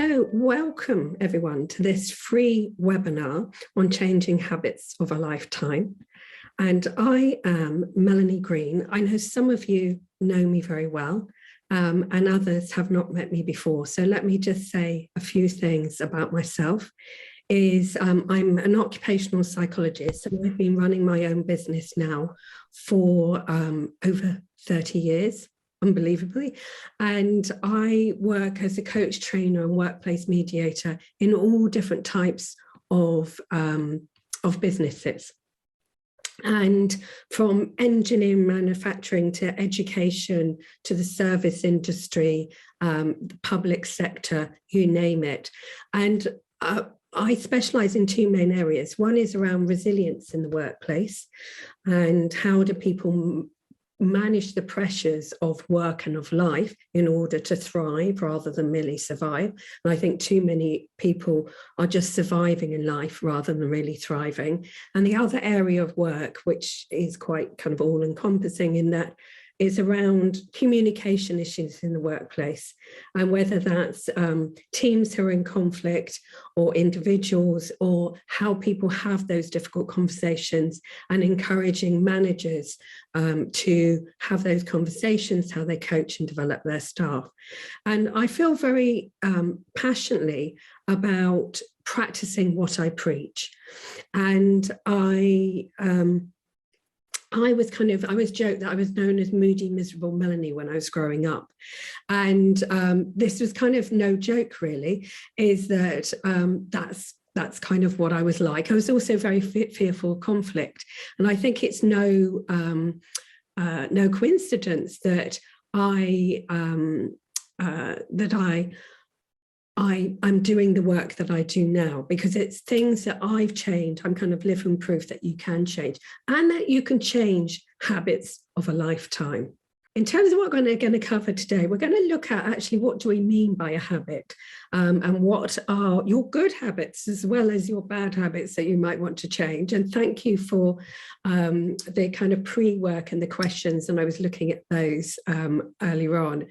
So welcome everyone to this free webinar on changing habits of a lifetime. And I am Melanie Green. I know some of you know me very well and others have not met me before. So let me just say a few things about myself. I'm an occupational psychologist, and I've been running my own business now for over 30 years. Unbelievably. And I work as a coach, trainer and workplace mediator in all different types of businesses. And from engineering, manufacturing to education to the service industry, the public sector, you name it. And I specialize in two main areas. One is around resilience in the workplace and how do people manage the pressures of work and of life in order to thrive rather than merely survive. And I think too many people are just surviving in life rather than really thriving. And the other area of work, which is quite kind of all-encompassing in that, is around communication issues in the workplace, and whether that's teams who are in conflict or individuals, or how people have those difficult conversations, and encouraging managers to have those conversations, how they coach and develop their staff. And I feel very passionately about practicing what I preach. And I was joked that I was known as moody, miserable Melanie when I was growing up. And this was kind of no joke, really, is that that's kind of what I was like. I was also very fearful of conflict. And I think it's no coincidence that I'm doing the work that I do now, because it's things that I've changed. I'm kind of living proof that you can change, and that you can change habits of a lifetime. In terms of what we're going to cover today, we're going to look at actually what do we mean by a habit, and what are your good habits as well as your bad habits that you might want to change. And thank you for the kind of pre-work and the questions, and I was looking at those earlier on.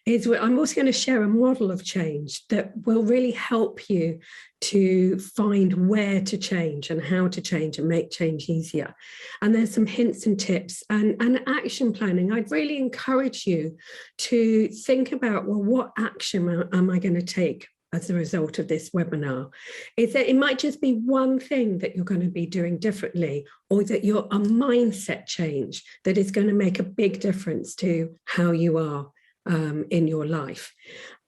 I'm also going to share a model of change that will really help you to find where to change and how to change and make change easier. And there's some hints and tips and action planning. I'd really encourage you to think about, well, what action am I going to take as a result of this webinar? Is that it might just be one thing that you're going to be doing differently, or that you're a mindset change that is going to make a big difference to how you are in your life.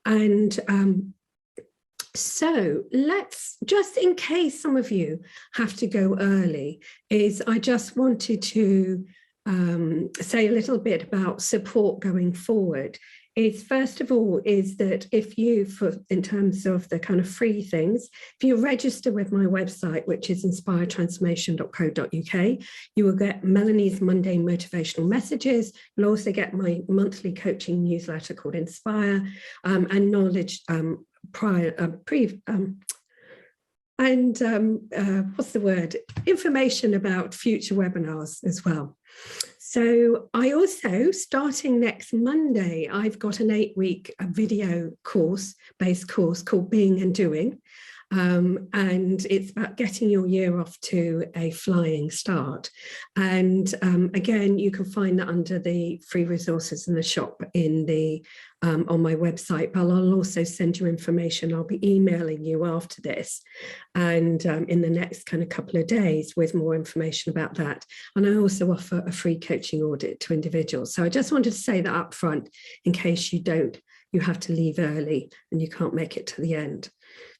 And so let's, just in case some of you have to go early, I just wanted to say a little bit about support going forward. First of all, is that if you, in terms of the kind of free things, if you register with my website, which is inspiretransformation.co.uk, you will get Melanie's Monday motivational messages. You'll also get my monthly coaching newsletter called Inspire, and knowledge information about future webinars as well. So I also, starting next Monday, I've got an 8-week video based course called Being and Doing. And it's about getting your year off to a flying start. And again, you can find that under the free resources in the shop on my website, but I'll also send you information. I'll be emailing you after this and in the next kind of couple of days with more information about that. And I also offer a free coaching audit to individuals. So I just wanted to say that up front in case you have to leave early and you can't make it to the end.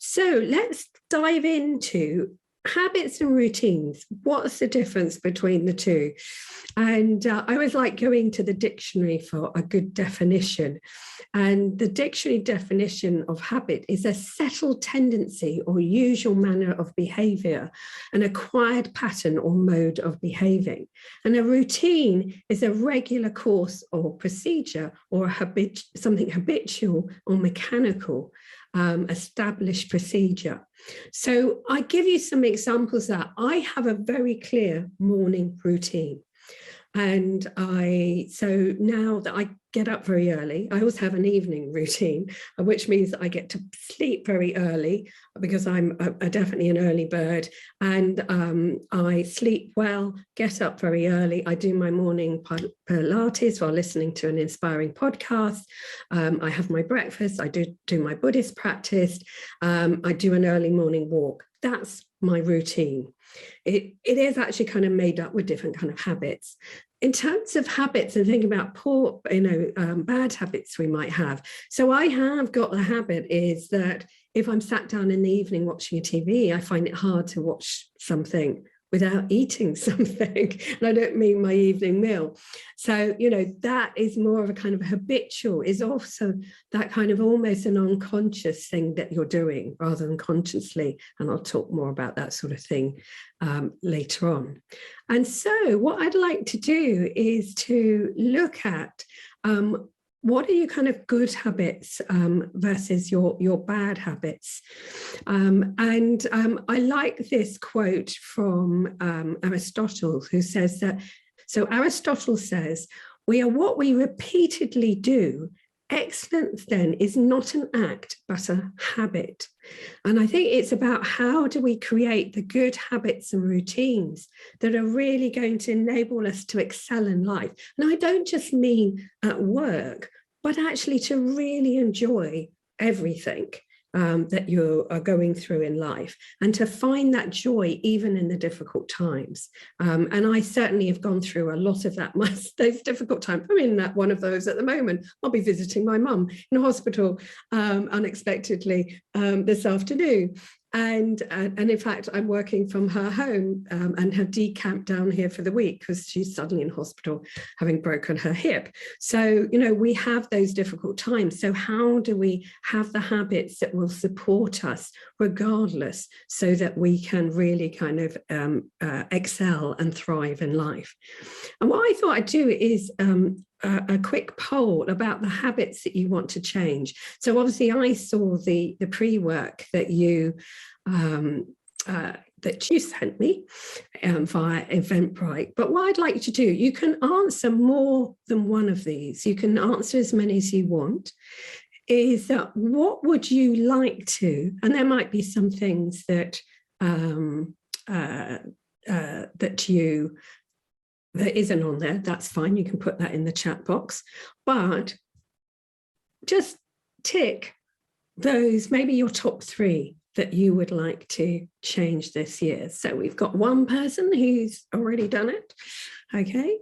So let's dive into habits and routines. What's the difference between the two? And I always like going to the dictionary for a good definition. And the dictionary definition of habit is a settled tendency or usual manner of behavior, an acquired pattern or mode of behaving. And a routine is a regular course or procedure, or something habitual or mechanical, established procedure. So I give you some examples that I have a very clear morning routine. And so now that I get up very early. I also have an evening routine, which means that I get to sleep very early because I'm definitely an early bird, and I sleep well, get up very early. I do my morning Pilates while listening to an inspiring podcast. I have my breakfast. I do my Buddhist practice. I do an early morning walk. That's my routine. It is actually kind of made up with different kind of habits. In terms of habits and thinking about poor, bad habits we might have. So I have got the habit is that if I'm sat down in the evening watching a TV, I find it hard to watch something without eating something. And I don't mean my evening meal. So, that is more of a kind of habitual, is also that kind of almost an unconscious thing that you're doing rather than consciously. And I'll talk more about that sort of thing later on. And so what I'd like to do is to look at what are your kind of good habits versus your bad habits? I like this quote from Aristotle, who says that, so Aristotle says, we are what we repeatedly do. Excellence then is not an act, but a habit. And I think it's about how do we create the good habits and routines that are really going to enable us to excel in life. And I don't just mean at work, but actually to really enjoy everything that you are going through in life, and to find that joy even in the difficult times. And I certainly have gone through a lot of that, those difficult times. I'm in one of those at the moment. I'll be visiting my mum in hospital unexpectedly this afternoon. And in fact, I'm working from her home and have decamped down here for the week because she's suddenly in hospital having broken her hip. So, we have those difficult times. So how do we have the habits that will support us regardless, so that we can really kind of excel and thrive in life? And what I thought I'd do is a quick poll about the habits that you want to change. So obviously I saw the pre-work that you sent me via Eventbrite. But what I'd like you to do, you can answer more than one of these. You can answer as many as you want. Is that what would you like to? And there might be some things that that isn't on there. That's fine. You can put that in the chat box. But just tick those, maybe your top 3 that you would like to change this year. So we've got one person who's already done it. Okay.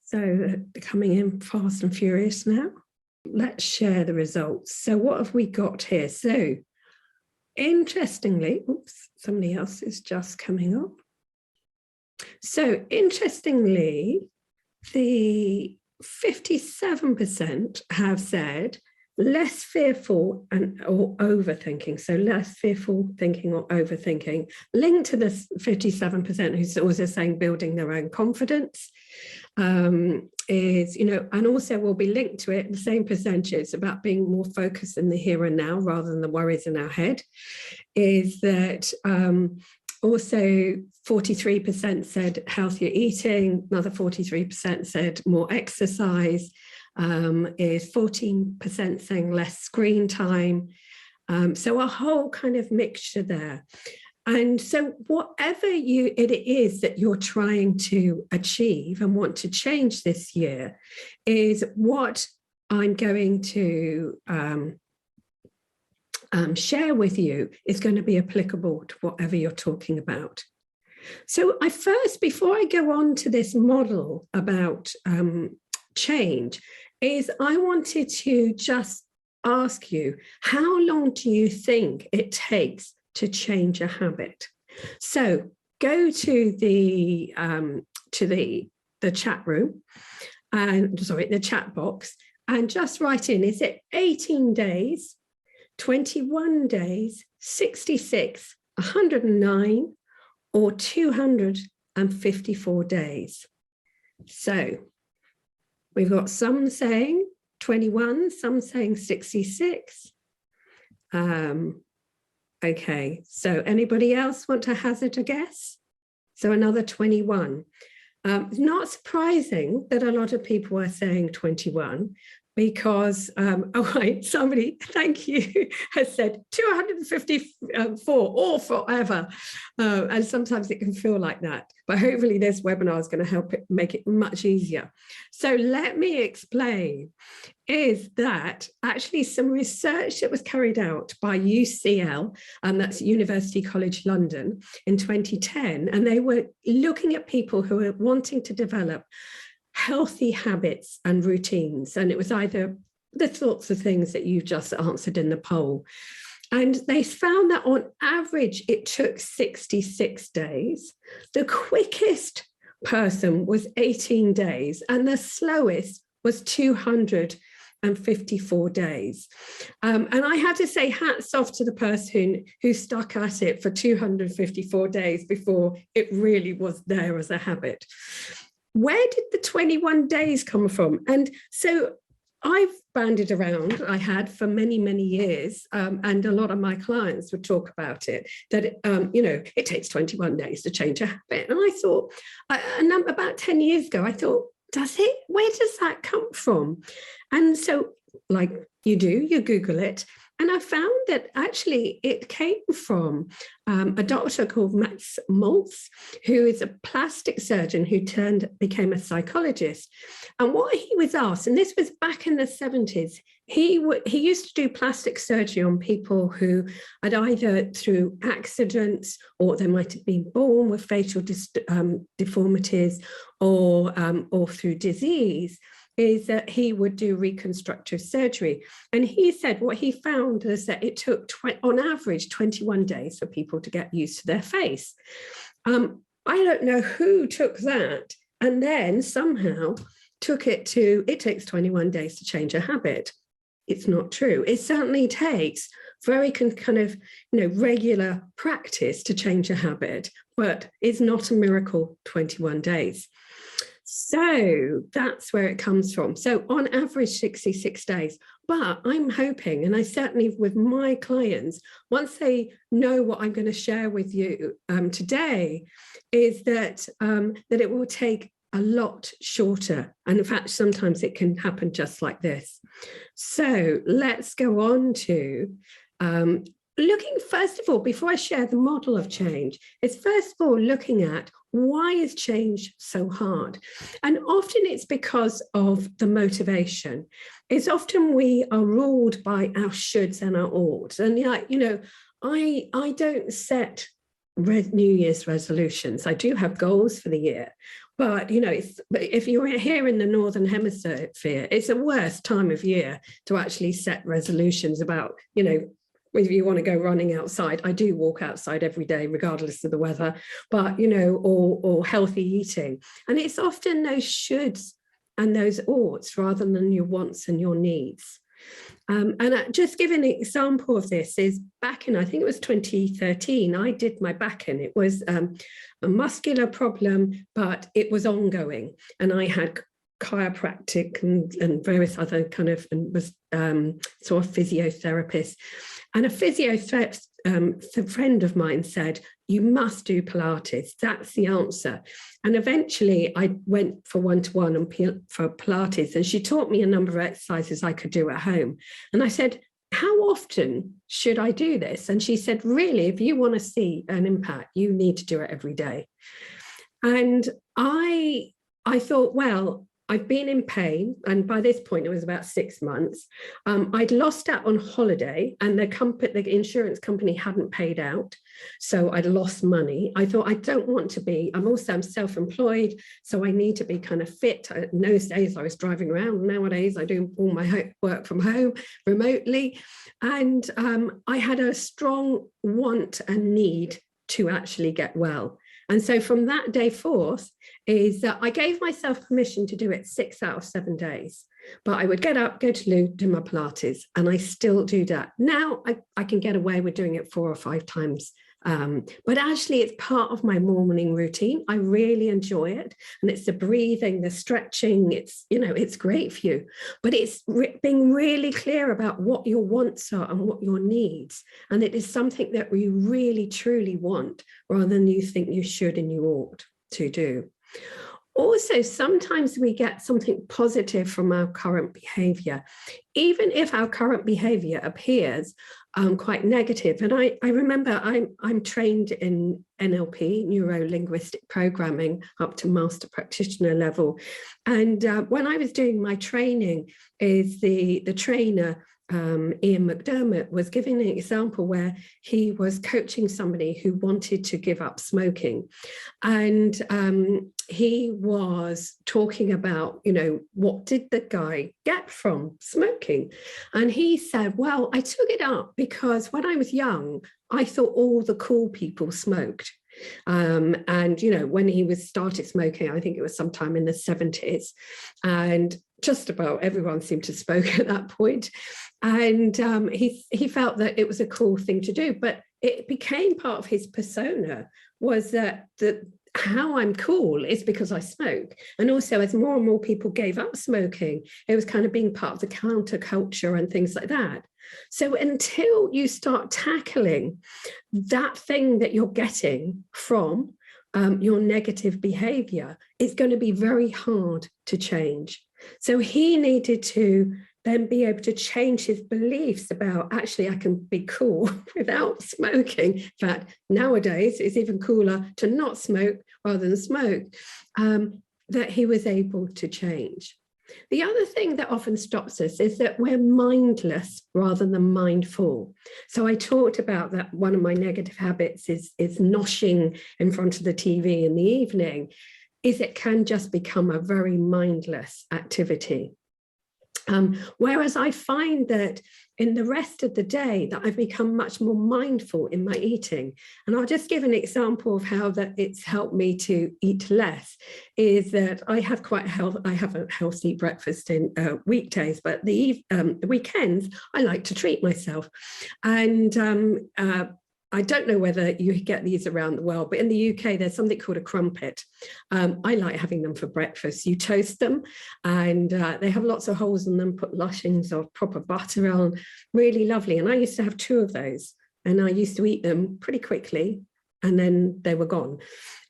So they're coming in fast and furious now. Let's share the results. So what have we got here? So interestingly, oops, somebody else is just coming up. So interestingly, the 57% have said less fearful or overthinking. So less fearful thinking or overthinking, linked to the 57% who's also saying building their own confidence is, and also will be linked to it, the same percentages about being more focused in the here and now rather than the worries in our head, is that also 43% said healthier eating, another 43% said more exercise, is 14% saying less screen time. So a whole kind of mixture there. And so whatever it is that you're trying to achieve and want to change this year is what I'm going to share with you is going to be applicable to whatever you're talking about. So before I go on to this model about change, is I wanted to just ask you, how long do you think it takes to change a habit? So go to the chat room, the chat box, and just write in, is it 18 days, 21 days, 66, 109, or 254 days? So we've got some saying 21, some saying 66. Okay, so anybody else want to hazard a guess? So another 21. It's not surprising that a lot of people are saying 21 because, oh, wait, somebody, thank you, has said 254 or forever. And sometimes it can feel like that. But hopefully this webinar is going to help it make it much easier. So let me explain. Is that actually some research that was carried out by UCL, and that's University College London, in 2010, and they were looking at people who were wanting to develop healthy habits and routines, and it was either the sorts of things that you've just answered in the poll. And they found that on average, it took 66 days. The quickest person was 18 days, and the slowest was 254 days. And I had to say hats off to the person who stuck at it for 254 days before it really was there as a habit. Where did the 21 days come from? And so I've banded around, I had for many, many years, and a lot of my clients would talk about it, that, it takes 21 days to change a habit. And I thought, about 10 years ago, I thought, does it? Where does that come from? And so, like you do, you Google it. And I found that actually it came from a doctor called Max Maltz, who is a plastic surgeon who became a psychologist. And what he was asked, and this was back in the 70s, he used to do plastic surgery on people who had either through accidents or they might have been born with facial deformities or through disease, is that he would do reconstructive surgery. And he said what he found was that it took, on average, 21 days for people to get used to their face. I don't know who took that and then somehow took it to, it takes 21 days to change a habit. It's not true. It certainly takes very kind of, regular practice to change a habit, but it's not a miracle 21 days. So that's where it comes from. So on average, 66 days. But I'm hoping, and I certainly with my clients, once they know what I'm going to share with you today, is that it will take a lot shorter. And in fact, sometimes it can happen just like this. So let's go on to looking, first of all, before I share the model of change, is first of all looking at why is change so hard? And often it's because of the motivation. It's often we are ruled by our shoulds and our oughts. And I don't set New Year's resolutions. I do have goals for the year. But, if you're here in the Northern Hemisphere, it's the worst time of year to actually set resolutions about, if you want to go running outside. I do walk outside every day, regardless of the weather, but, or healthy eating. And it's often those shoulds and those oughts rather than your wants and your needs. And just give an example of this is back in, I think it was 2013, I did my back in. It was a muscular problem, but it was ongoing. And I had chiropractic and various other kind of, and was sort of physiotherapist. And a physiotherapist, a friend of mine said, you must do Pilates. That's the answer. And eventually I went for one-to-one for Pilates, and she taught me a number of exercises I could do at home. And I said, how often should I do this? And she said, really, if you want to see an impact, you need to do it every day. And I thought, well, I've been in pain, and by this point it was about 6 months. I'd lost out on holiday, and the insurance company hadn't paid out, so I'd lost money. I thought, I don't want to be. I'm self-employed, so I need to be kind of fit. In those days, I was driving around. Nowadays, I do all my work from home remotely, and I had a strong want and need to actually get well. And so from that day forth is that I gave myself permission to do it 6 out of 7 days. But I would get up, go to loo, do my Pilates, and I still do that. Now I can get away with doing it 4 or 5 times. But actually it's part of my morning routine. I really enjoy it. And it's the breathing, the stretching, it's great for you. But it's being really clear about what your wants are and what your needs. And it is something that we really, truly want rather than you think you should and you ought to do. Also, sometimes we get something positive from our current behavior, even if our current behavior appears quite negative. And I remember I'm trained in NLP, neuro-linguistic programming, up to master practitioner level. And when I was doing my training, is the trainer, Ian McDermott, was giving an example where he was coaching somebody who wanted to give up smoking. And he was talking about, what did the guy get from smoking? And he said, well, I took it up because when I was young, I thought all the cool people smoked. And, when he started smoking, I think it was sometime in the 70s, and just about everyone seemed to smoke at that point. And he felt that it was a cool thing to do, but it became part of his persona, was that how I'm cool is because I smoke. And also, as more and more people gave up smoking, it was kind of being part of the counterculture and things like that. So until you start tackling that thing that you're getting from your negative behavior, it's going to be very hard to change. So he needed to then be able to change his beliefs about, actually, I can be cool without smoking. In fact, nowadays, it's even cooler to not smoke rather than smoke, that he was able to change. The other thing that often stops us is that we're mindless rather than mindful. So I talked about that one of my negative habits is noshing in front of the TV in the evening, is it can just become a very mindless activity. Whereas I find that in the rest of the day that I've become much more mindful in my eating. And I'll just give an example of how that it's helped me to eat less, is that I have I have a healthy breakfast in weekdays, but the weekends, I like to treat myself. And I don't know whether you get these around the world, but in the UK, there's something called a crumpet. I like having them for breakfast. You toast them and they have lots of holes in them, put lashings of proper butter on, really lovely. And I used to have 2 of those and I used to eat them pretty quickly and then they were gone.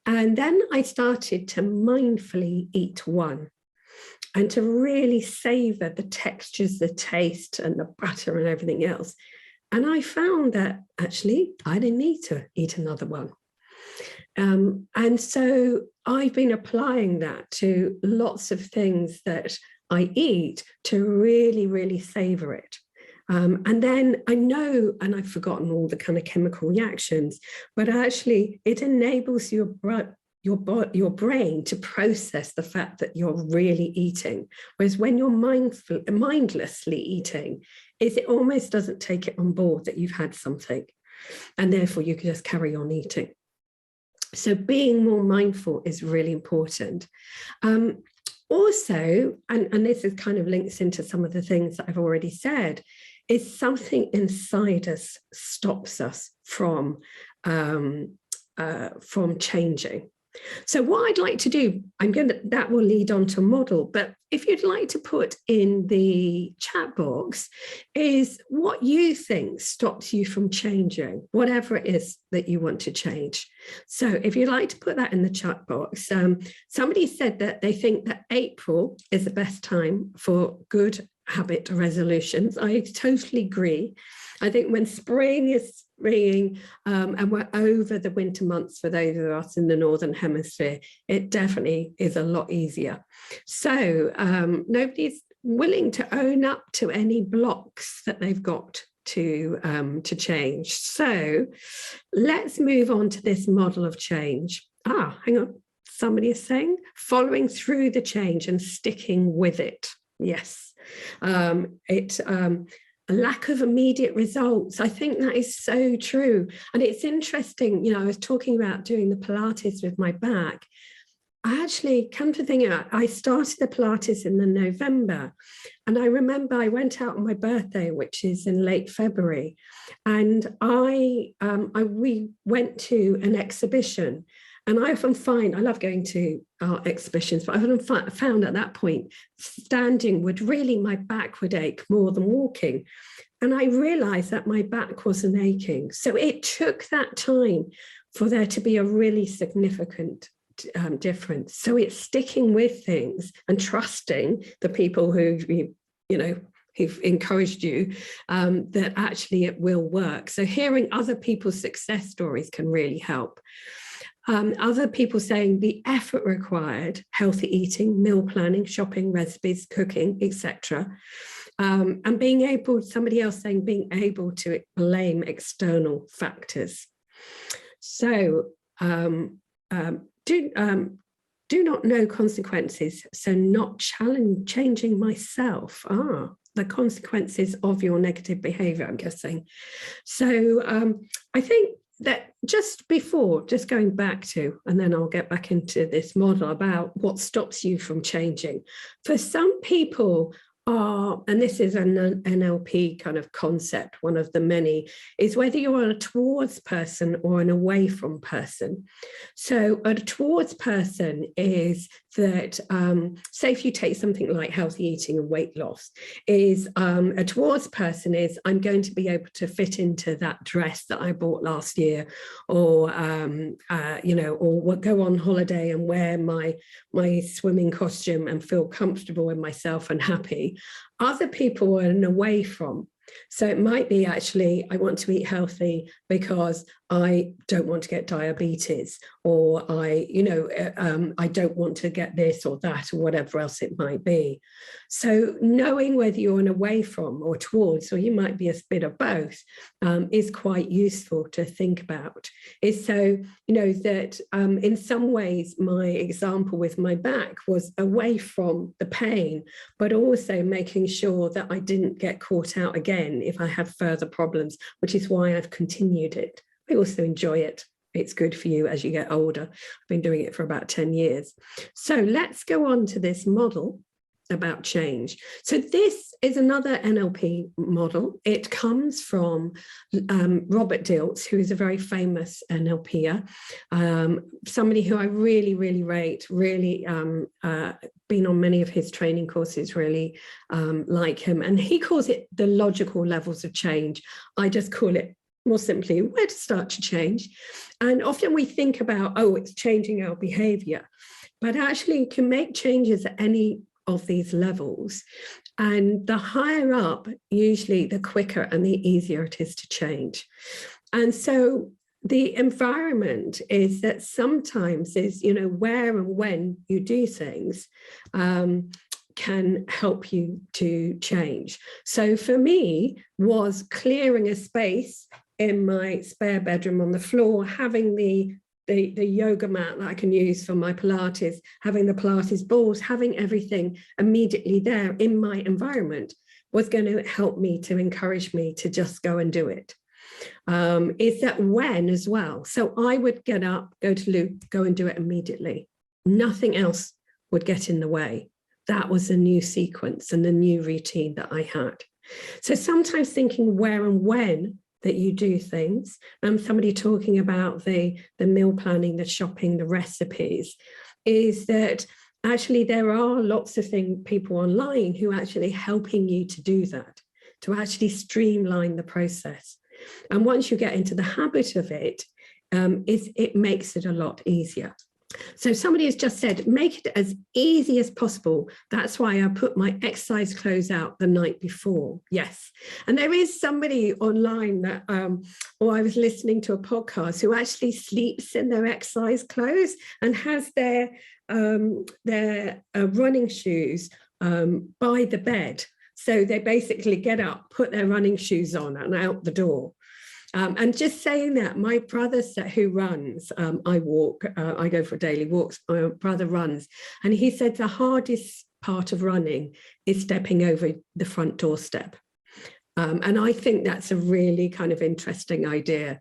And then I started to mindfully eat one and to really savor the textures, the taste and the butter and everything else. And I found that actually I didn't need to eat another one. And so I've been applying that to lots of things that I eat to really, really savor it. And then I know, and I've forgotten all the kind of chemical reactions, but actually it enables your brain to process the fact that you're really eating. Whereas when you're mindlessly eating, it almost doesn't take it on board that you've had something. And therefore you can just carry on eating. So being more mindful is really important. Also, and this is kind of links into some of the things that I've already said, is something inside us stops us from changing. So what I'd like to do, that will lead on to a model, but if you'd like to put in the chat box is what you think stops you from changing, whatever it is that you want to change. So if you'd like to put that in the chat box, somebody said that they think that April is the best time for good habit resolutions. I totally agree. I think when spring is springing and we're over the winter months for those of us in the Northern Hemisphere, it definitely is a lot easier. So nobody's willing to own up to any blocks that they've got to change. So let's move on to this model of change. Hang on. Somebody is saying following through the change and sticking with it. Yes. A lack of immediate results. I think that is so true. And it's interesting, I was talking about doing the Pilates with my back. I actually, come to think of it, I started the Pilates in the November. And I remember I went out on my birthday, which is in late February. And we went to an exhibition. And I often find, I love going to art exhibitions, but I often found at that point, standing my back would ache more than walking. And I realized that my back wasn't aching. So it took that time for there to be a really significant difference. So it's sticking with things and trusting the people who, who've encouraged you, that actually it will work. So hearing other people's success stories can really help. Other people saying the effort required, healthy eating, meal planning, shopping, recipes, cooking, etc. And being able, somebody else saying, being able to blame external factors. So do not know consequences, so not changing myself. The consequences of your negative behavior, I'm guessing. So I think that just going back to, and then I'll get back into this model about what stops you from changing. For some people, and this is an NLP kind of concept, one of the many, is whether you're a towards person or an away from person. So a towards person is that, say if you take something like healthy eating and weight loss, is a towards person is, I'm going to be able to fit into that dress that I bought last year, or or go on holiday and wear my swimming costume and feel comfortable in myself and happy. Other people are an away from. So it might be, actually, I want to eat healthy because I don't want to get diabetes, or I don't want to get this or that, or whatever else it might be. So knowing whether you're an away from or towards, or you might be a bit of both, is quite useful to think about. Is so, that in some ways, my example with my back was away from the pain, but also making sure that I didn't get caught out again if I had further problems, which is why I've continued it. I also enjoy it. It's good for you as you get older. I've been doing it for about 10 years. So let's go on to this model about change. So this is another NLP model. It comes from Robert Dilts, who is a very famous NLPer, somebody who I really, really rate, really been on many of his training courses, really like him. And he calls it the logical levels of change. I just call it more simply where to start to change. And often we think about, it's changing our behavior, but actually you can make changes at any of these levels, and the higher up, usually the quicker and the easier it is to change. And so the environment is that sometimes is, where and when you do things can help you to change. So for me, was clearing a space in my spare bedroom on the floor, having the yoga mat that I can use for my Pilates, having the Pilates balls, having everything immediately there in my environment was going to help me, to encourage me to just go and do it. Is that when as well? So I would get up, go to Lou, go and do it immediately. Nothing else would get in the way. That was a new sequence and a new routine that I had. So sometimes thinking where and when that you do things. Somebody talking about the meal planning, the shopping, the recipes, is that actually there are lots of people online who are actually helping you to do that, to actually streamline the process. And once you get into the habit of it, it makes it a lot easier. So somebody has just said, make it as easy as possible. That's why I put my exercise clothes out the night before. Yes. And there is somebody online that, or I was listening to a podcast, who actually sleeps in their exercise clothes and has their running shoes by the bed. So they basically get up, put their running shoes on and out the door. And just saying that, my brother who runs, I walk, I go for daily walks, my brother runs, and he said the hardest part of running is stepping over the front doorstep. And I think that's a really kind of interesting idea.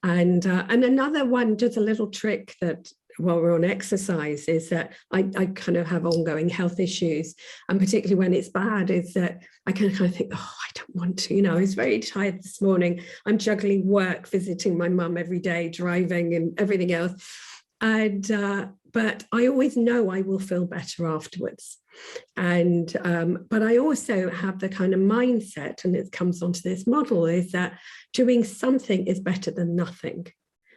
And another one, just a little trick that, while we're on exercise, is that I kind of have ongoing health issues, and particularly when it's bad, is that I kind of think, I don't want to, I was very tired this morning. I'm juggling work, visiting my mum every day, driving and everything else. And but I always know I will feel better afterwards. And but I also have the kind of mindset, and it comes onto this model, is that doing something is better than nothing.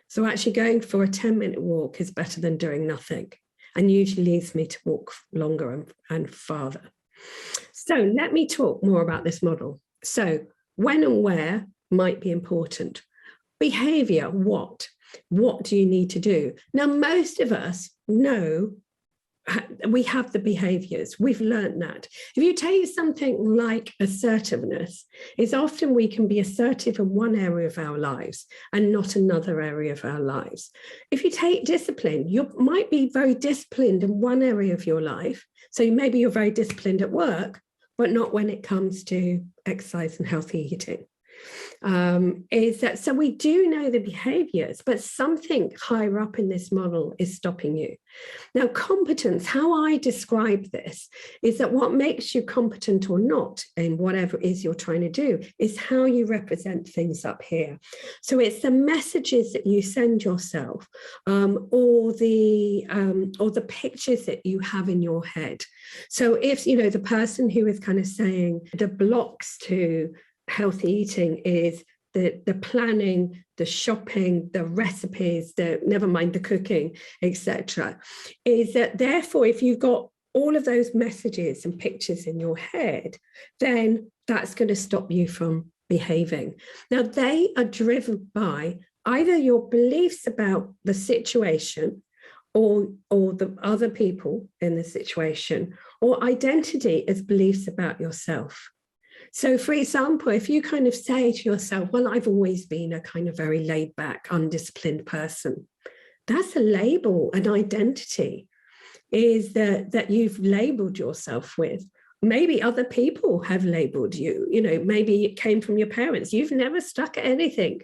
So actually going for a 10-minute walk is better than doing nothing, and usually leads me to walk longer and farther. So let me talk more about this model. So when and where might be important. Behavior, what? What do you need to do? Now, most of us know we have the behaviors. We've learned that. If you take something like assertiveness, it's often we can be assertive in one area of our lives and not another area of our lives. If you take discipline, you might be very disciplined in one area of your life. So maybe you're very disciplined at work, but not when it comes to exercise and healthy eating. So we do know the behaviors, but something higher up in this model is stopping you. Now, competence, how I describe this is that what makes you competent or not in whatever it is you're trying to do is how you represent things up here. So it's the messages that you send yourself, or the pictures that you have in your head. So if, the person who is kind of saying the blocks to healthy eating is the planning, the shopping, the recipes, never mind the cooking, etc., is that therefore, if you've got all of those messages and pictures in your head, then that's going to stop you from behaving. Now, they are driven by either your beliefs about the situation or the other people in the situation, or identity as beliefs about yourself. So, for example, if you kind of say to yourself, well, I've always been a kind of very laid back, undisciplined person, that's a label, an identity, is that you've labeled yourself with. Maybe other people have labeled you, maybe it came from your parents. You've never stuck at anything,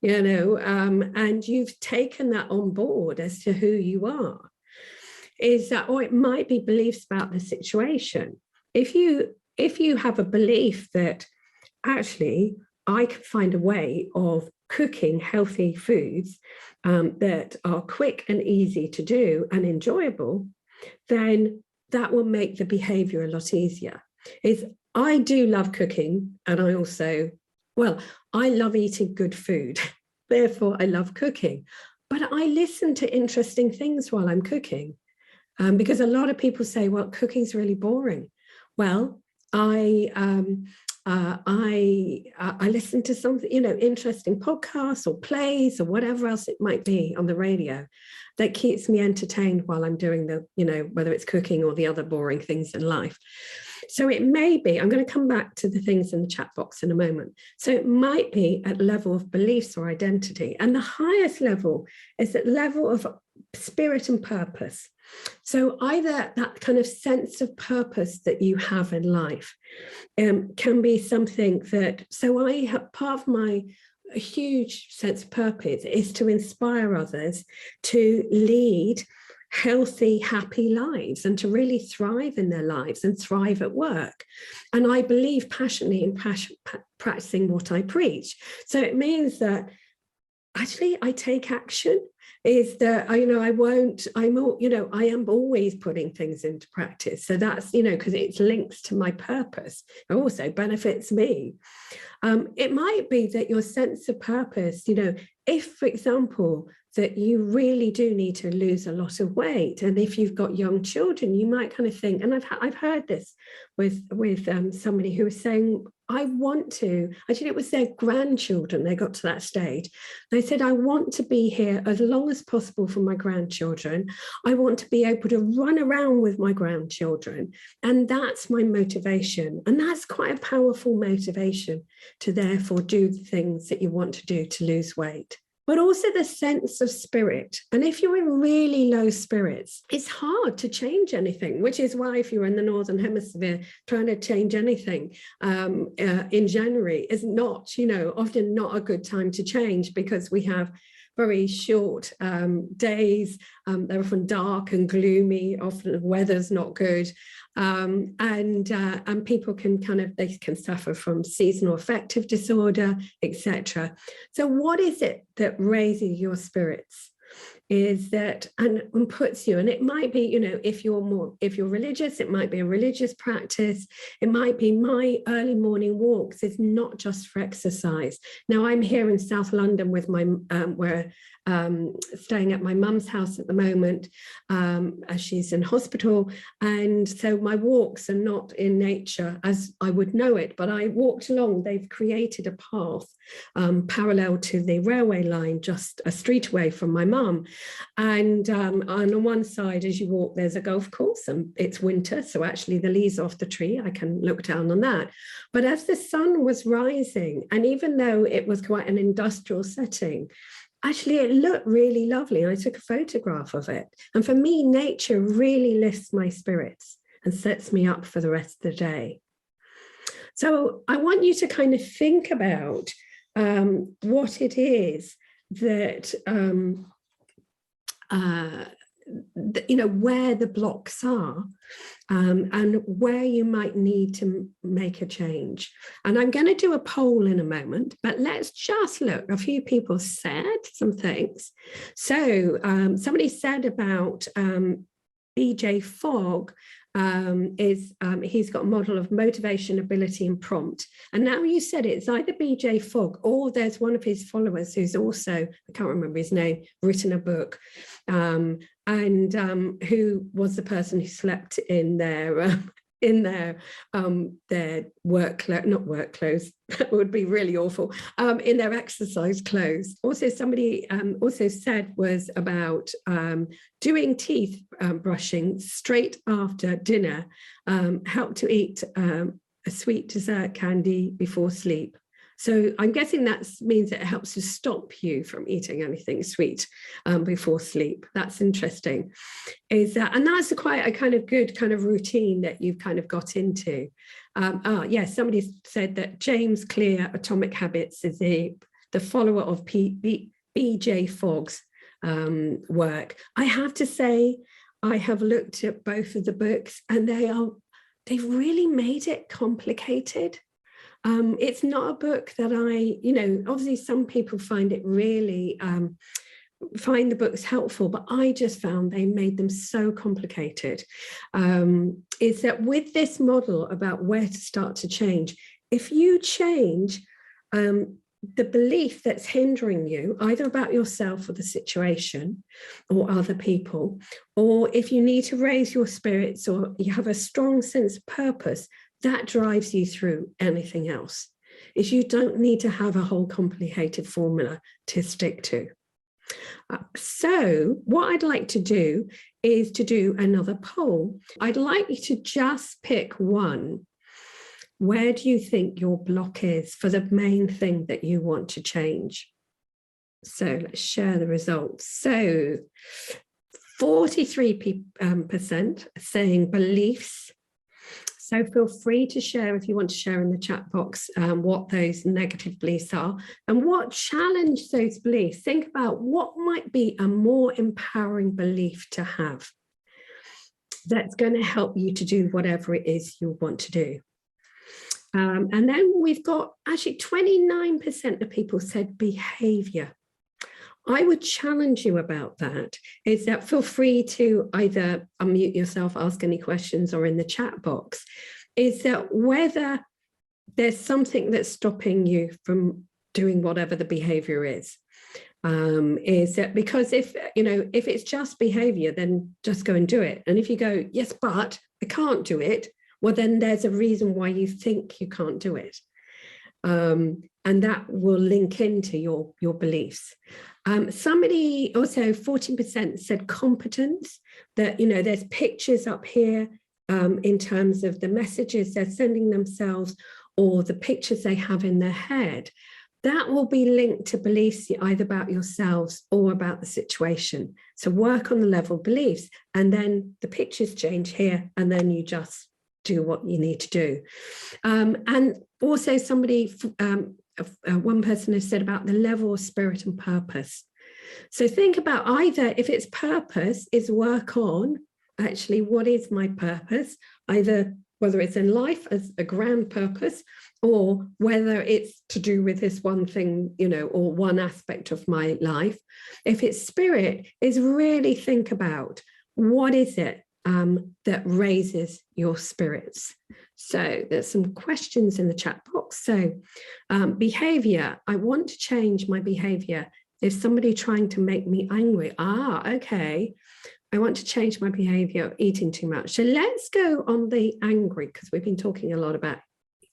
and you've taken that on board as to who you are. Or it might be beliefs about the situation. If you have a belief that actually I can find a way of cooking healthy foods that are quick and easy to do and enjoyable, then that will make the behavior a lot easier. I do love cooking, and I love eating good food. Therefore, I love cooking. But I listen to interesting things while I'm cooking, because a lot of people say, well, cooking's really boring. Well, I listen to something, interesting podcasts or plays or whatever else it might be on the radio that keeps me entertained while I'm doing whether it's cooking or the other boring things in life. So it may be, I'm going to come back to the things in the chat box in a moment. So it might be at level of beliefs or identity. And the highest level is at level of spirit and purpose. So either that kind of sense of purpose that you have in life can be something that, so I have part of my huge sense of purpose is to inspire others to lead healthy, happy lives and to really thrive in their lives and thrive at work. And I believe passionately in practicing what I preach. So it means that actually I take action. Is that I am always putting things into practice. So that's, because it's linked to my purpose. It also benefits me. It might be that your sense of purpose, if, for example, that you really do need to lose a lot of weight. And if you've got young children, you might kind of think, and I've heard this with somebody who was saying, I want to, actually it was their grandchildren, they got to that stage. They said, I want to be here as long as possible for my grandchildren. I want to be able to run around with my grandchildren. And that's my motivation. And that's quite a powerful motivation to therefore do the things that you want to do to lose weight. But also the sense of spirit. And if you're in really low spirits, it's hard to change anything, which is why if you're in the Northern Hemisphere, trying to change anything in January is not, often not a good time to change, because we have very short days. They're often dark and gloomy. Often the weather's not good. And people can they can suffer from seasonal affective disorder, etc. So what is it that raises your spirits? Is that and puts you, and it might be, if you're religious, it might be a religious practice. It might be my early morning walks. It's not just for exercise. Now I'm here in South London with my where staying at my mum's house at the moment, as she's in hospital. And so my walks are not in nature as I would know it, but I walked along. They've created a path parallel to the railway line, just a street away from my mum. And on one side, as you walk, there's a golf course, and it's winter, so actually the leaves off the tree, I can look down on that. But as the sun was rising, and even though it was quite an industrial setting, actually it looked really lovely. I took a photograph of it. And for me, nature really lifts my spirits and sets me up for the rest of the day. So I want you to kind of think about what it is that where the blocks are, and where you might need to make a change. And I'm going to do a poll in a moment, but let's just look. A few people said some things. So somebody said about BJ Fogg, he's got a model of motivation, ability, and prompt. And now you said it's either BJ Fogg or there's one of his followers who's also, I can't remember his name, written a book, and who was the person who slept in their work clothes, not work clothes, that would be really awful, in their exercise clothes. Also, somebody also said was about doing teeth brushing straight after dinner, help to eat a sweet dessert candy before sleep. So I'm guessing that means it helps to stop you from eating anything sweet before sleep. That's interesting. And that's quite a kind of good kind of routine that you've kind of got into. Yes, somebody said that James Clear, Atomic Habits, is the follower of BJ Fogg's work. I have to say, I have looked at both of the books, and they've really made it complicated. It's not a book that obviously some people find it really, find the books helpful, but I just found they made them so complicated. Is that with this model about where to start to change, if you change the belief that's hindering you, either about yourself or the situation or other people, or if you need to raise your spirits or you have a strong sense of purpose, that drives you through anything else. Is you don't need to have a whole complicated formula to stick to. So what I'd like to do is to do another poll. I'd like you to just pick one. Where do you think your block is for the main thing that you want to change? So let's share the results. So 43% saying beliefs. So feel free to share, if you want to share in the chat box, what those negative beliefs are and what challenge those beliefs. Think about what might be a more empowering belief to have that's going to help you to do whatever it is you want to do. And then we've got actually 29% of people said behavior. I would challenge you about that, is that feel free to either unmute yourself, ask any questions, or in the chat box, is that whether there's something that's stopping you from doing whatever the behavior is that because if it's just behavior, then just go and do it. And if you go, yes, but I can't do it, well, then there's a reason why you think you can't do it. And that will link into your beliefs. Somebody also, 14% said competence, that, there's pictures up here in terms of the messages they're sending themselves or the pictures they have in their head. That will be linked to beliefs either about yourselves or about the situation. So work on the level of beliefs, and then the pictures change here, and then you just do what you need to do. And also somebody, one person has said about the level of spirit and purpose. So think about either, if it's purpose, is work on actually what is my purpose, either whether it's in life as a grand purpose or whether it's to do with this one thing, or one aspect of my life. If it's spirit, is really think about what is it that raises your spirits. So there's some questions in the chat box. So behavior, I want to change my behavior If somebody trying to make me angry, okay, I want to change my behavior of eating too much. So let's go on the angry, because we've been talking a lot about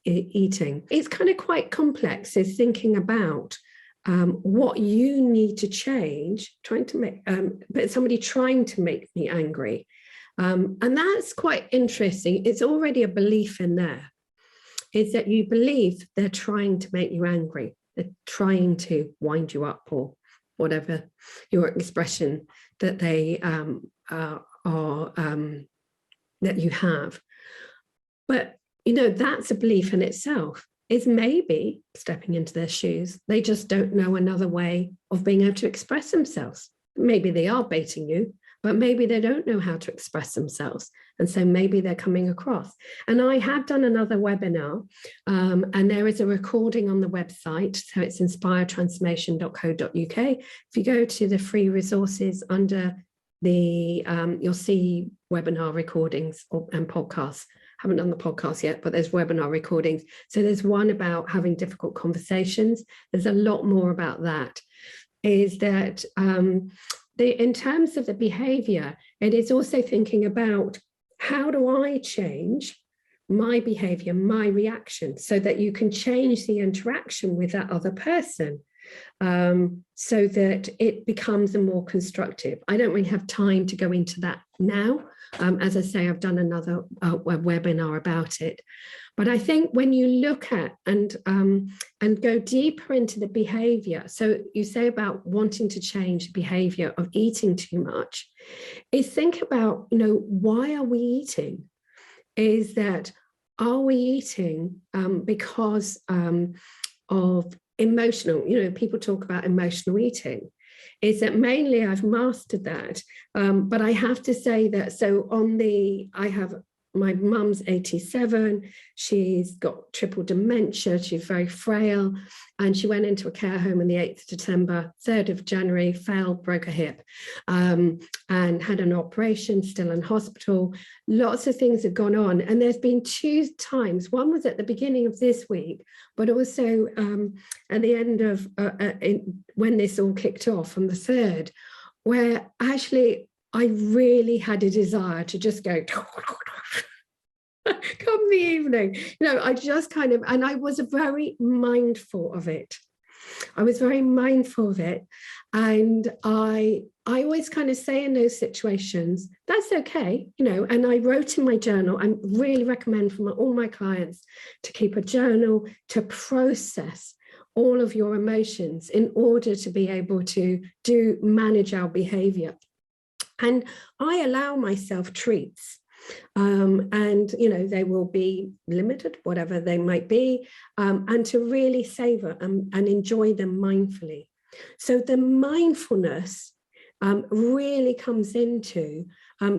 eating. It's kind of quite complex. It's thinking about what you need to change, trying to make, but somebody trying to make me angry. And that's quite interesting. It's already a belief in there, is that you believe they're trying to make you angry. They're trying to wind you up, or whatever your expression that they that you have. But, that's a belief in itself. Is maybe stepping into their shoes. They just don't know another way of being able to express themselves. Maybe they are baiting you, but maybe they don't know how to express themselves. And so maybe they're coming across. And I have done another webinar, and there is a recording on the website. So it's inspiretransformation.co.uk. If you go to the free resources under you'll see webinar recordings and podcasts. Haven't done the podcast yet, but there's webinar recordings. So there's one about having difficult conversations. There's a lot more about that. Is that in terms of the behavior, it is also thinking about, how do I change my behavior, my reaction, so that you can change the interaction with that other person, so that it becomes a more constructive. I don't really have time to go into that now. As I say, I've done another webinar about it. But I think when you look at and go deeper into the behavior, so you say about wanting to change the behavior of eating too much, is think about, why are we eating? Is that, are we eating because of emotional, people talk about emotional eating. Is that mainly I've mastered that, but I have to say that, so I have, my mum's 87, she's got triple dementia, she's very frail, and she went into a care home on the 8th of December, 3rd of January, fell, broke her hip, and had an operation, still in hospital. Lots of things have gone on, and there's been 2 times. One was at the beginning of this week, but also at the end of, when this all kicked off on the 3rd, where actually I really had a desire to just go come the evening, I just kind of, and I was very mindful of it. I was very mindful of it. And I always kind of say in those situations, that's okay, and I wrote in my journal. I really recommend for all my clients to keep a journal, to process all of your emotions in order to be able to manage our behavior. And I allow myself treats. And they will be limited, whatever they might be, and to really savor and enjoy them mindfully. So the mindfulness really comes into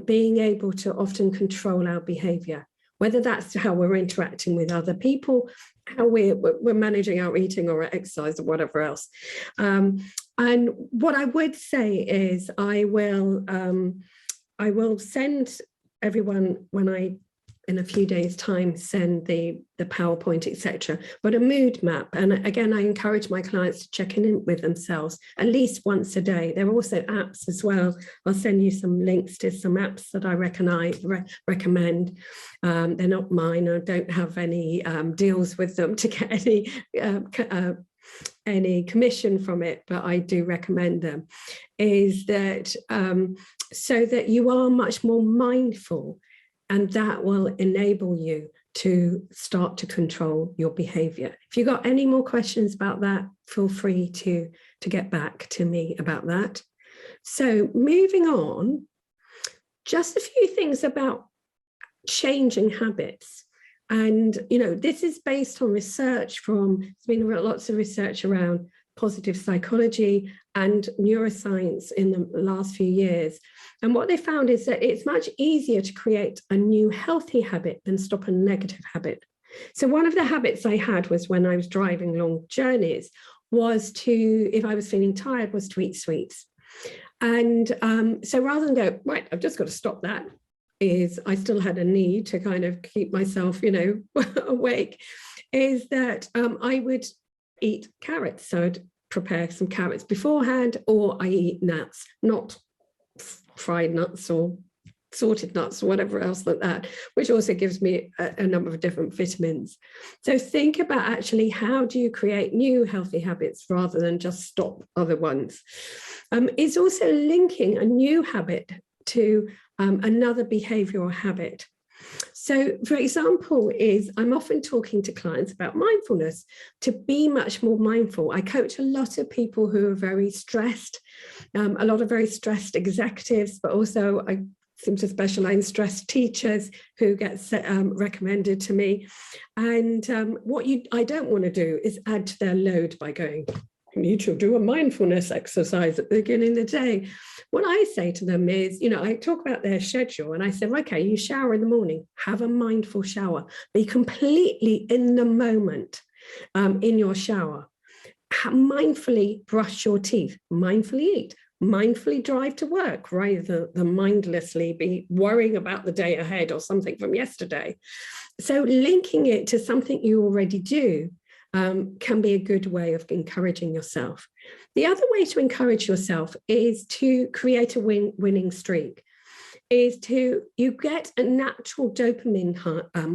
being able to often control our behavior, whether that's how we're interacting with other people, how we're managing our eating or our exercise or whatever else. And what I would say is I will send everyone, when I, in a few days' time, send the PowerPoint, etc., but a mood map. And again, I encourage my clients to check in with themselves at least once a day. There are also apps as well. I'll send you some links to some apps that I recommend. They're not mine. I don't have any deals with them to get any commission from it, but I do recommend them. Is that so that you are much more mindful, and that will enable you to start to control your behavior. If you've got any more questions about that, feel free to get back to me about that. So moving on, just a few things about changing habits. And, this is based on research there's been lots of research around positive psychology and neuroscience in the last few years. And what they found is that it's much easier to create a new healthy habit than stop a negative habit. So one of the habits I had was, when I was driving long journeys, was to, if I was feeling tired, was to eat sweets. And so rather than go, right, I've just got to stop that, is I still had a need to kind of keep myself, awake, is that I would eat carrots. So I'd prepare some carrots beforehand, or I eat nuts, not fried nuts or sorted nuts or whatever else like that, which also gives me a number of different vitamins. So think about actually how do you create new healthy habits rather than just stop other ones. It's also linking a new habit to another behavioral habit. So, for example, I'm often talking to clients about mindfulness, to be much more mindful. I coach a lot of people who are very stressed, a lot of very stressed executives, but also I seem to specialize in stressed teachers who get recommended to me. And what I don't want to do is add to their load by going, you need to do a mindfulness exercise at the beginning of the day. What I say to them is, I talk about their schedule and I say, okay, you shower in the morning, have a mindful shower, be completely in the moment in your shower. Mindfully brush your teeth, mindfully eat, mindfully drive to work rather than mindlessly be worrying about the day ahead or something from yesterday. So linking it to something you already do can be a good way of encouraging yourself. The other way to encourage yourself is to create a winning streak. You get a natural dopamine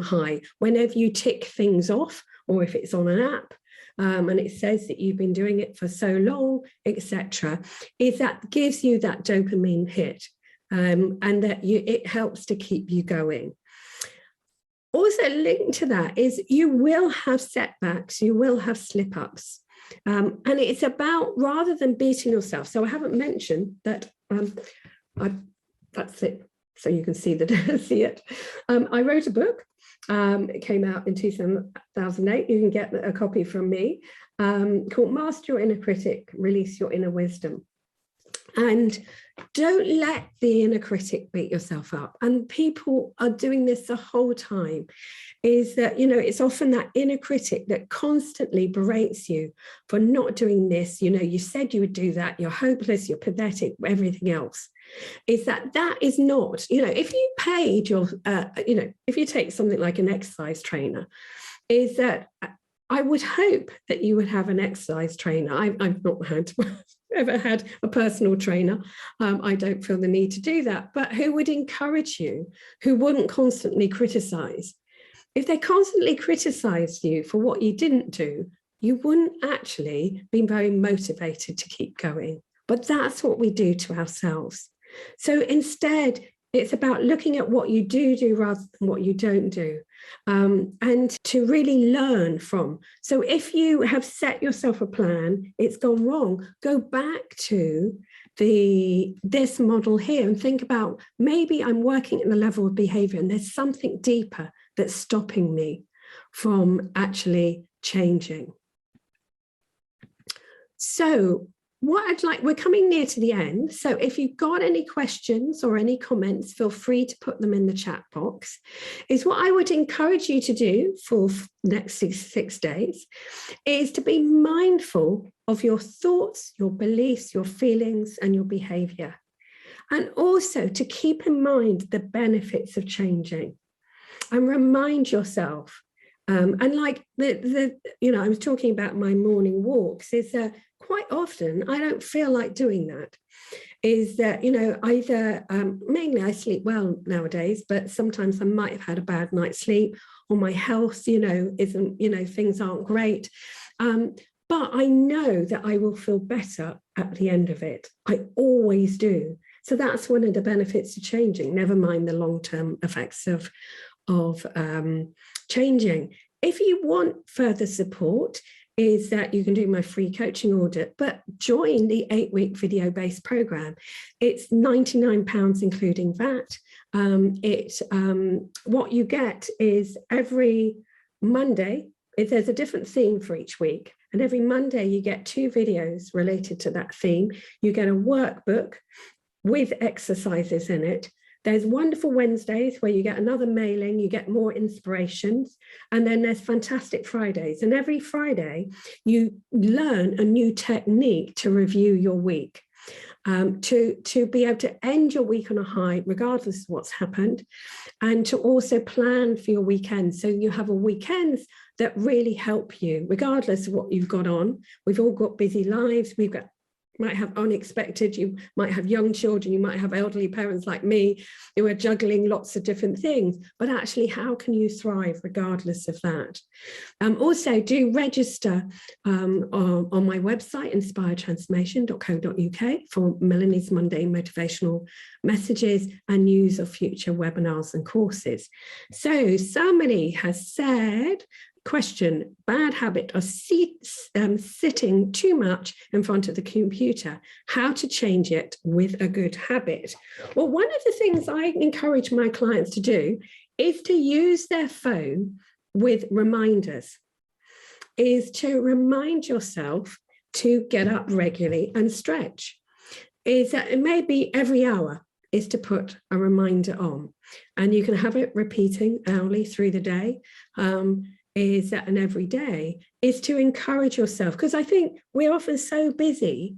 high whenever you tick things off, or if it's on an app, and it says that you've been doing it for so long, etc. That gives you that dopamine hit, and that it helps to keep you going. Also linked to that is you will have setbacks, you will have slip-ups. And it's about, rather than beating yourself. So I haven't mentioned that, that's it, so you can see it. I wrote a book. It came out in 2008. You can get a copy from me, called Master Your Inner Critic, Release Your Inner Wisdom. And don't let the inner critic beat yourself up. And people are doing this the whole time, is that, it's often that inner critic that constantly berates you for not doing this. You said you would do that. You're hopeless, you're pathetic, everything else. Is that is not, if you paid your, if you take something like an exercise trainer, is that I would hope that you would have an exercise trainer. I've not ever had a personal trainer. I don't feel the need to do that, but who would encourage you, who wouldn't constantly criticize. If they constantly criticized you for what you didn't do, you wouldn't actually be very motivated to keep going. But that's what we do to ourselves. So instead, it's about looking at what you do rather than what you don't do, and to really learn from. So if you have set yourself a plan, it's gone wrong, go back to this model here and think about, maybe I'm working at the level of behavior and there's something deeper that's stopping me from actually changing. So we're coming near to the end. So if you've got any questions or any comments, feel free to put them in the chat box. What I would encourage you to do for next six days is to be mindful of your thoughts, your beliefs, your feelings, and your behavior. And also to keep in mind the benefits of changing and remind yourself. And like I was talking about my morning walks, is that quite often I don't feel like doing that. Is that, either mainly I sleep well nowadays, but sometimes I might have had a bad night's sleep, or my health, isn't, things aren't great. But I know that I will feel better at the end of it. I always do. So that's one of the benefits of changing, never mind the long-term effects of changing. If you want further support, is that you can do my free coaching audit, but join the 8-week video-based program. It's £99 including VAT. What you get is every Monday, there's a different theme for each week, and every Monday you get 2 videos related to that theme. You get a workbook with exercises in it. There's wonderful Wednesdays where you get another mailing, you get more inspirations, and then there's fantastic Fridays. And every Friday you learn a new technique to review your week. to be able to end your week on a high, regardless of what's happened, and to also plan for your weekends. So you have a weekends that really help you, regardless of what you've got on. We've all got busy lives. Might have unexpected, you might have young children, you might have elderly parents like me who are juggling lots of different things, but actually how can you thrive regardless of that? Also do register on my website, inspiredtransformation.co.uk, for Melanie's Monday motivational messages and news of future webinars and courses. So somebody has said, question, bad habit of sitting too much in front of the computer, how to change it with a good habit. Well, one of the things I encourage my clients to do is to use their phone with reminders, is to remind yourself to get up regularly and stretch. Is that it may be every hour is to put a reminder on, and you can have it repeating hourly through the day. Is that an every day is to encourage yourself, because I think we're often so busy.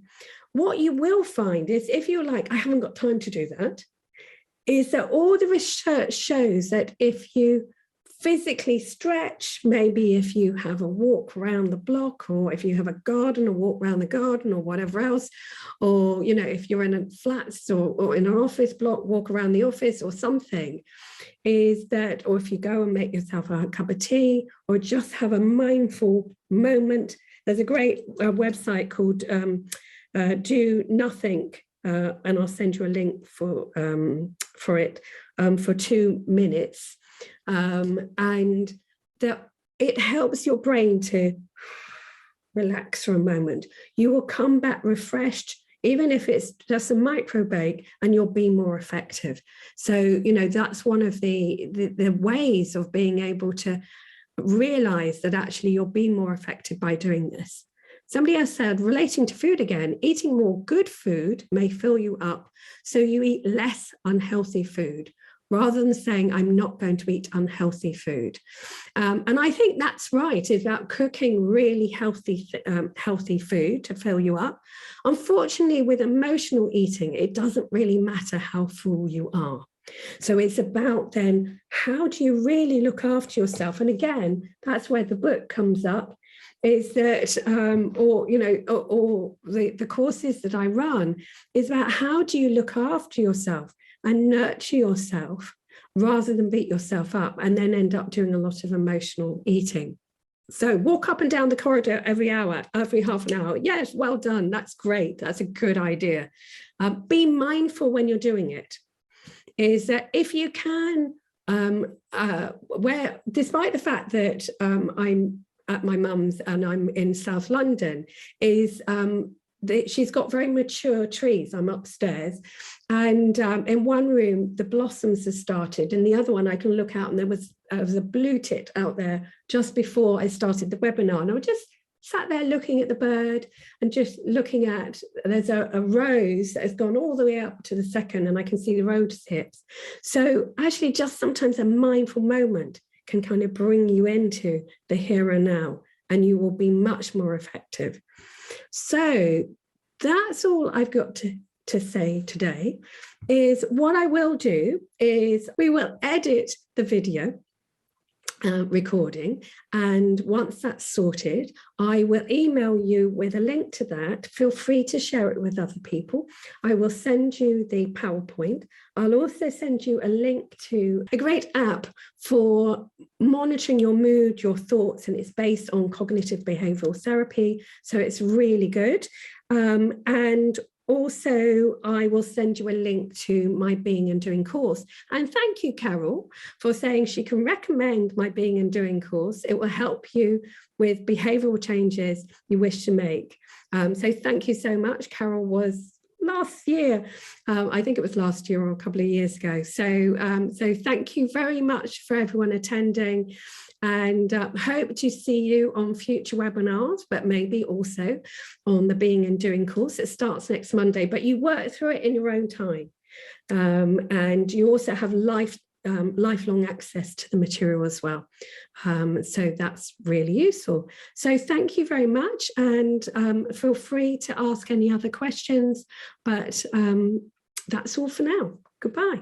What you will find is, if you're like, I haven't got time to do that, is that all the research shows that if you physically stretch, maybe if you have a walk around the block, or if you have a garden, a walk around the garden, or whatever else, or if you're in a flats or in an office block, walk around the office or something, is that, or if you go and make yourself a cup of tea, or just have a mindful moment. There's a great website called Do Nothing, and I'll send you a link for it, for 2 minutes. And that it helps your brain to relax for a moment. You will come back refreshed, even if it's just a micro break, and you'll be more effective. So, that's one of the ways of being able to realize that actually you'll be more effective by doing this. Somebody else said, relating to food again, eating more good food may fill you up, so you eat less unhealthy food, rather than saying, I'm not going to eat unhealthy food. And I think that's right. It's about cooking really healthy food to fill you up. Unfortunately, with emotional eating, it doesn't really matter how full you are. So it's about then, how do you really look after yourself? And again, that's where the book comes up, is that, or the courses that I run, is about how do you look after yourself and nurture yourself, rather than beat yourself up and then end up doing a lot of emotional eating. So walk up and down the corridor every hour, every half an hour. Yes, well done. That's great. That's a good idea. Be mindful when you're doing it. Is that if you can, where, despite the fact that I'm at my mum's and I'm in South London, is she's got very mature trees. I'm upstairs, and in one room the blossoms have started, and the other one I can look out, and there was a blue tit out there just before I started the webinar, and I just sat there looking at the bird and just looking at, there's a rose that has gone all the way up to the second, and I can see the rose hips. So actually, just sometimes a mindful moment can kind of bring you into the here and now, and you will be much more effective. So that's all I've got to say today. Is what I will do is we will edit the video recording, and once that's sorted, I will email you with a link to that. Feel free to share it with other people. I will send you the PowerPoint. I'll also send you a link to a great app for monitoring your mood, your thoughts, and it's based on cognitive behavioral therapy, so it's really good. And also, I will send you a link to my Being and Doing course. And thank you, Carol, for saying she can recommend my Being and Doing course. It will help you with behavioural changes you wish to make. So thank you so much. Carol was last year, I think it was last year or a couple of years ago. So thank you very much for everyone attending, and hope to see you on future webinars, but maybe also on the Being and Doing course. It starts next Monday, but you work through it in your own time. And you also have life lifelong access to the material as well. So that's really useful. So thank you very much, and feel free to ask any other questions, but that's all for now. Goodbye.